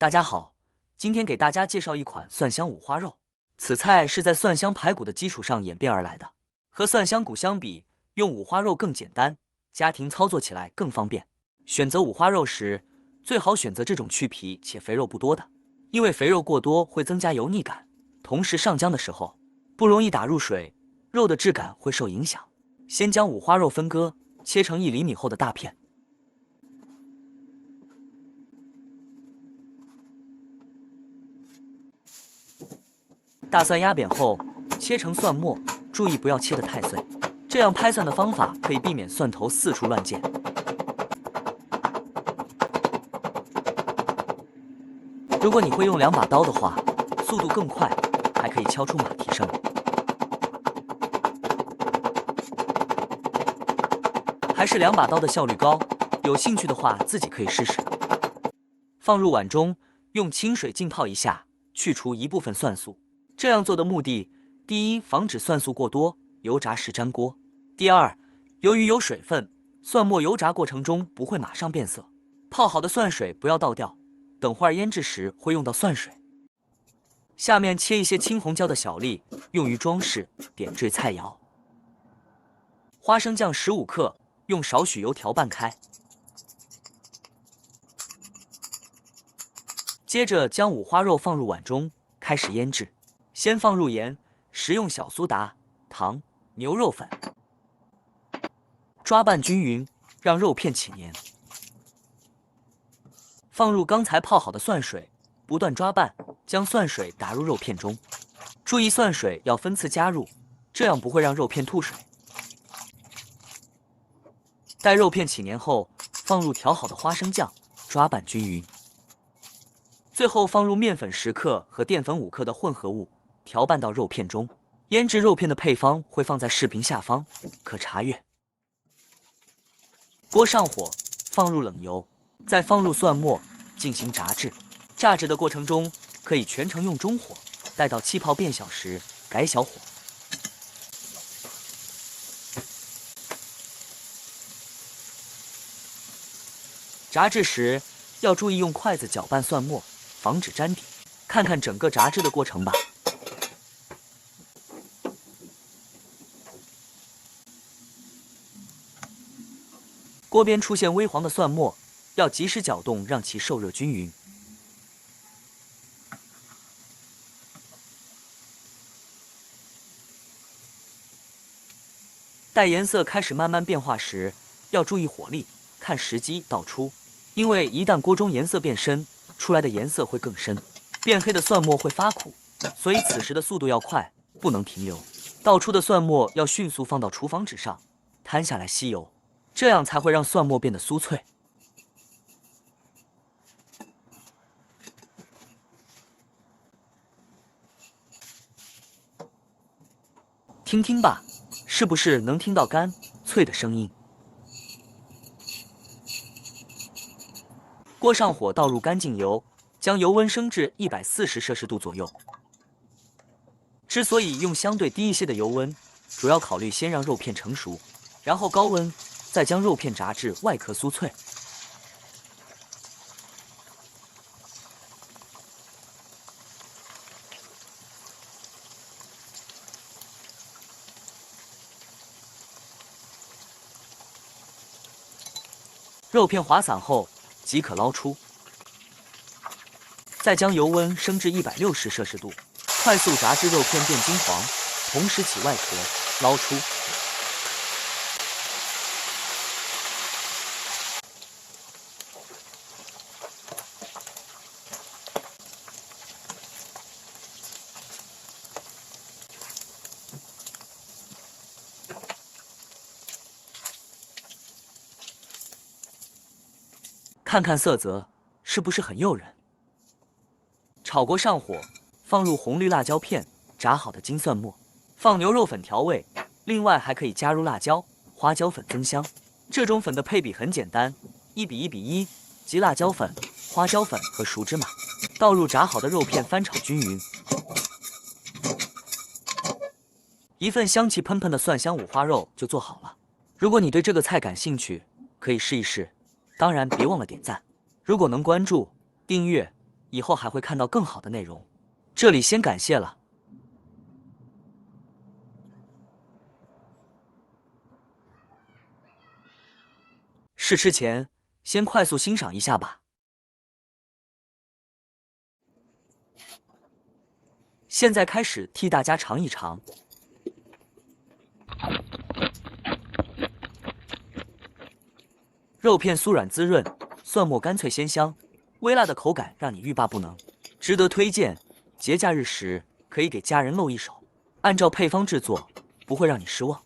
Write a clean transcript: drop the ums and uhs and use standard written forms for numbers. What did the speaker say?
大家好，今天给大家介绍一款蒜香五花肉。此菜是在蒜香排骨的基础上演变而来的。和蒜香骨相比，用五花肉更简单，家庭操作起来更方便。选择五花肉时，最好选择这种去皮且肥肉不多的，因为肥肉过多会增加油腻感，同时上浆的时候不容易打入水，肉的质感会受影响。先将五花肉分割，切成1厘米厚的大片。大蒜压扁后，切成蒜末，注意不要切得太碎，这样拍蒜的方法可以避免蒜头四处乱溅。如果你会用2把刀的话，速度更快，还可以敲出马蹄声。还是2把刀的效率高，有兴趣的话自己可以试试。放入碗中，用清水浸泡一下，去除一部分蒜素。这样做的目的，第一，防止蒜素过多，油炸时粘锅；第二，由于有水分，蒜末油炸过程中不会马上变色。泡好的蒜水不要倒掉，等会儿腌制时会用到蒜水。下面切一些青红椒的小粒，用于装饰，点缀菜肴。花生酱15克，用少许油调拌开。接着将五花肉放入碗中，开始腌制。先放入盐、食用小苏打、糖、牛肉粉，抓拌均匀，让肉片起黏。放入刚才泡好的蒜水，不断抓拌，将蒜水打入肉片中。注意蒜水要分次加入，这样不会让肉片吐水。待肉片起黏后，放入调好的花生酱，抓拌均匀。最后放入面粉10克和淀粉5克的混合物，调拌到肉片中。腌制肉片的配方会放在视频下方，可查阅。锅上火，放入冷油，再放入蒜末进行炸制。炸制的过程中可以全程用中火，待到气泡变小时改小火。炸制时要注意用筷子搅拌蒜末，防止粘底。看看整个炸制的过程吧。锅边出现微黄的蒜末，要及时搅动，让其受热均匀。待颜色开始慢慢变化时，要注意火力，看时机倒出。因为一旦锅中颜色变深，出来的颜色会更深，变黑的蒜末会发苦，所以此时的速度要快，不能停留。倒出的蒜末要迅速放到厨房纸上，摊下来吸油，这样才会让蒜末变得酥脆。听听吧，是不是能听到干脆的声音？锅上火，倒入干净油，将油温升至140摄氏度左右。之所以用相对低一些的油温，主要考虑先让肉片成熟，然后高温，再将肉片炸至外壳酥脆。肉片滑散后即可捞出，再将油温升至160摄氏度，快速炸至肉片变金黄，同时起外壳，捞出。看看色泽，是不是很诱人？炒锅上火，放入红绿辣椒片、炸好的金蒜末，放牛肉粉调味，另外还可以加入辣椒、花椒粉增香。这种粉的配比很简单，1:1:1，即辣椒粉、花椒粉和熟芝麻。倒入炸好的肉片，翻炒均匀。一份香气喷喷的蒜香五花肉就做好了。如果你对这个菜感兴趣，可以试一试。当然别忘了点赞。如果能关注、订阅，以后还会看到更好的内容。这里先感谢了。试吃前，先快速欣赏一下吧。现在开始替大家尝一尝。肉片酥软滋润，蒜末干脆鲜香，微辣的口感让你欲罢不能，值得推荐。节假日时可以给家人露一手，按照配方制作，不会让你失望。